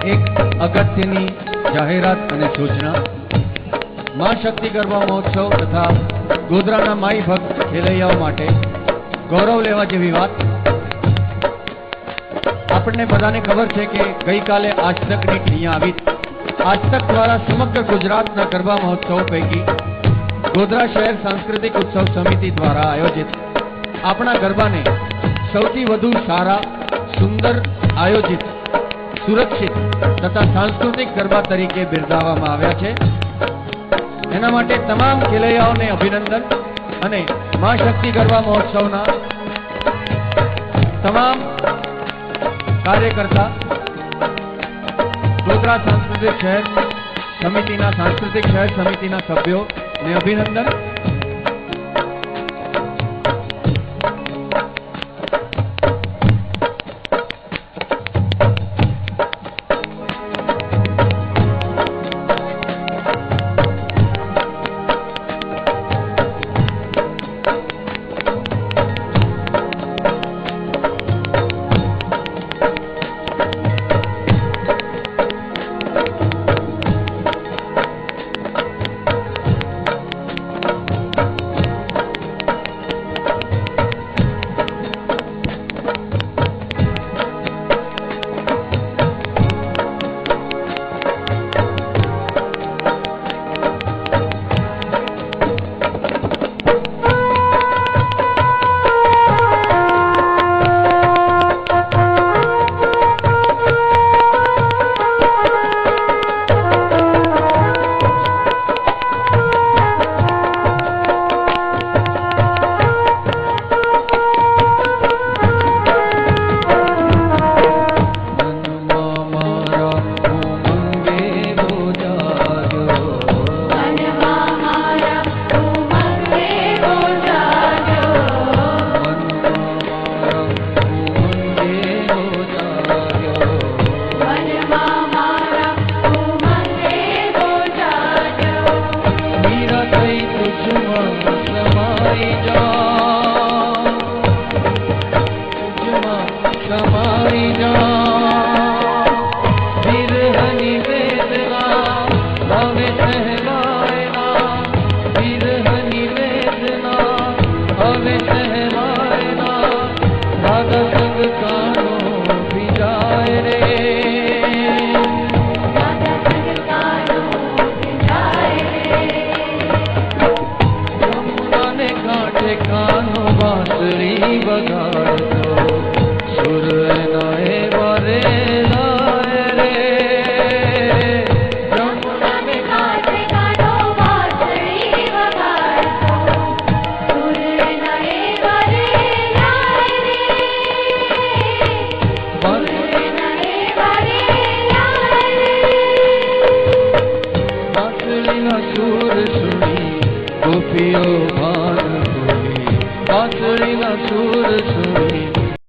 એક અગત્યની જાહેરાત અને સૂચના માં શક્તિ ગરબા મહોત્સવ તથા ગોધરાના માઈ ભક્ત ખેલૈયાઓ માટે ગૌરવ લેવા જેવી વાત। આપણને બધાને ખબર છે કે ગઈકાલે આજતકની અહીંયા આવી। આજતક દ્વારા સમગ્ર ગુજરાતના ગરબા મહોત્સવ પૈકી ગોધરા શહેર સાંસ્કૃતિક ઉત્સવ સમિતિ દ્વારા આયોજિત આપણા ગરબાને સૌથી વધુ સારા, સુંદર, આયોજિત, સુરક્ષિત તથા સાંસ્કૃતિક ગરબા તરીકે બિરદાવવામાં આવ્યા છે। એના માટે તમામ ખેલૈયાઓને અભિનંદન અને માં શક્તિ ગરબા મહોત્સવના તમામ કાર્યકર્તા ગોધરા સાંસ્કૃતિક શહેર સમિતિના સભ્યોને અભિનંદન।